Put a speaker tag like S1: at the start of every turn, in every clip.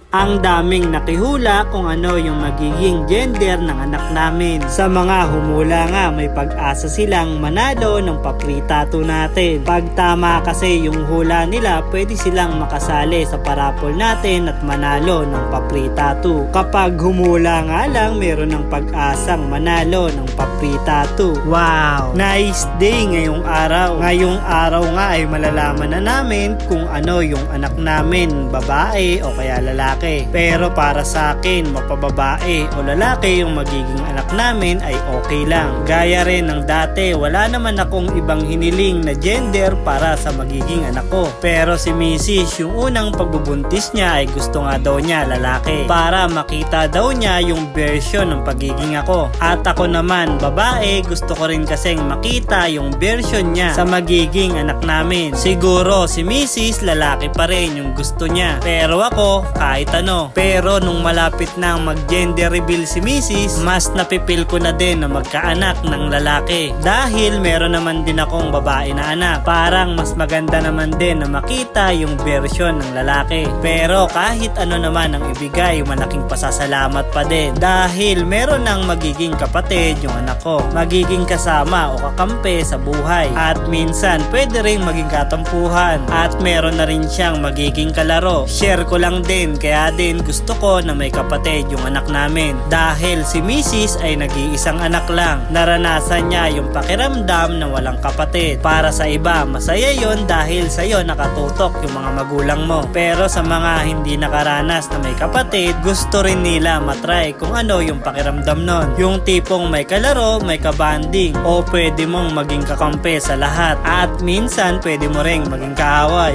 S1: Ang daming nakihula kung ano yung magiging gender ng anak namin. Sa mga humula nga, may pag-asa silang manalo ng pa-free tattoo natin. Pag tama kasi yung hula nila, pwede silang makasali sa parapol natin at manalo ng pa-free tattoo. Kapag humula nga lang, meron ng pag-asang manalo ng pa-free tattoo. Wow! Nice day ngayong araw. Ngayong araw nga ay malalaman na namin kung ano yung anak namin, babae o kaya lalaki. Pero para sa akin, mapababae o lalaki yung magiging anak namin ay okay lang. Gaya rin ng dati, wala naman akong ibang hiniling na gender para sa magiging anak ko. Pero si Mrs. yung unang pagbubuntis niya ay gusto nga daw niya lalaki para makita daw niya yung version ng pagiging ako. At ako naman, babae, gusto ko rin kasing makita yung version niya sa magiging anak namin. Siguro si Mrs. lalaki pa rin yung gusto niya. Pero ako, kahit ano. Pero nung malapit na mag-gender reveal si Mrs., mas napipil ko na din na magkaanak ng lalaki. Dahil meron naman din akong babae na anak. Parang mas maganda naman din na makita yung version ng lalaki. Pero kahit ano naman ang ibigay, malaking pasasalamat pa din. Dahil meron ng magiging kapatid yung anak ko. Magiging kasama o kakampi sa buhay. At minsan pwede rin maging katampuhan. At meron na rin siyang magiging kalaro. Share ko lang din, kaya din gusto ko na may kapatid yung anak namin. Dahil si Mrs. ay nag-iisang anak lang. Naranasan niya yung pakiramdam na walang kapatid. Para sa iba, masaya yon dahil sa'yo nakatutok yung mga magulang mo. Pero sa mga hindi nakaranas na may kapatid, gusto rin nila matry kung ano yung pakiramdam nun. Yung tipong may kalaro, may kabanding, o pwede mong maging kakampi sa lahat. At minsan, pwede mo ring maging kaaway.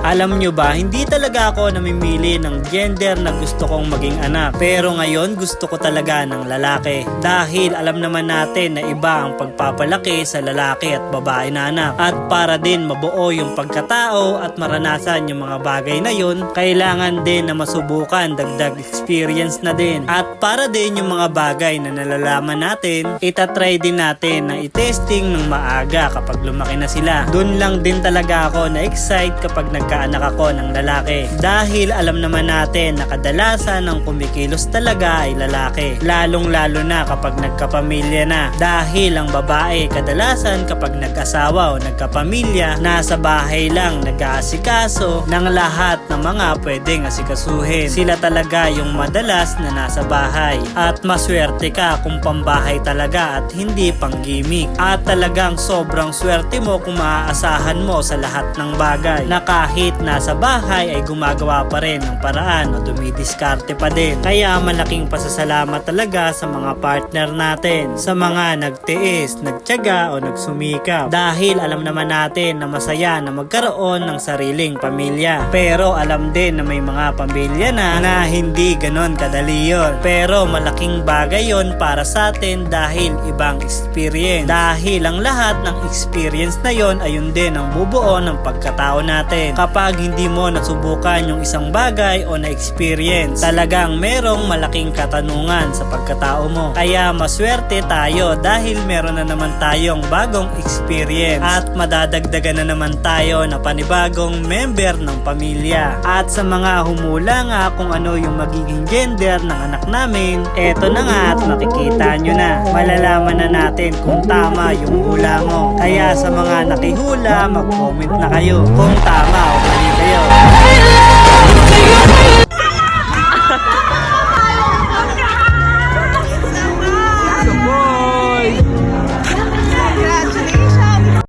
S1: Alam nyo ba, hindi talaga ako namimili ng gender na gusto kong maging anak. Pero ngayon gusto ko talaga ng lalaki. Dahil alam naman natin na iba ang pagpapalaki sa lalaki at babae na anak. At para din mabuo yung pagkatao at maranasan yung mga bagay na yun, kailangan din na masubukan, dagdag experience na din. At para din yung mga bagay na nalalaman natin, itatry din natin na itesting ng maaga kapag lumaki na sila. Doon lang din talaga ako na-excite kapag nagkaanak ako ng lalaki. Dahil alam naman natin na kadalasan ng kumikilos talaga ay lalaki. Lalong lalo na kapag nagkapamilya na. Dahil ang babae kadalasan kapag nag-asawa o nagkapamilya, nasa bahay lang nag-aasikaso ng lahat ng mga pwedeng asikasuhin. Sila talaga yung madalas na nasa bahay. At maswerte ka kung pambahay talaga at hindi pang gimmick. At talagang sobrang swerte mo kung maaasahan mo sa lahat ng bagay na kahit nasa bahay ay gumagawa pa rin ng paraan o dumidiskarte pa din. Kaya malaking pasasalamat talaga sa mga partner natin, sa mga nagtiis, nagtiyaga o nagsumikap. Dahil alam naman natin na masaya na magkaroon ng sariling pamilya. Pero alam din na may mga pamilya na hindi ganon kadali yun. Pero malaking bagay yun para sa atin dahil ibang experience. Dahil ang lahat ng experience na yun ay yun din ang bubuo ng pagkatao natin. Kapag hindi mo nasubukan yung isang bagay o na-experience, talagang merong malaking katanungan sa pagkatao mo. Kaya maswerte tayo dahil meron na naman tayong bagong experience at madadagdagan na naman tayo na panibagong member ng pamilya. At sa mga humula nga kung ano yung magiging gender ng anak namin, eto na nga at makikita nyo na. Malalaman na natin kung tama yung hula mo. Kaya sa mga nakihula, mag-comment na kayo kung tama o mali kayo.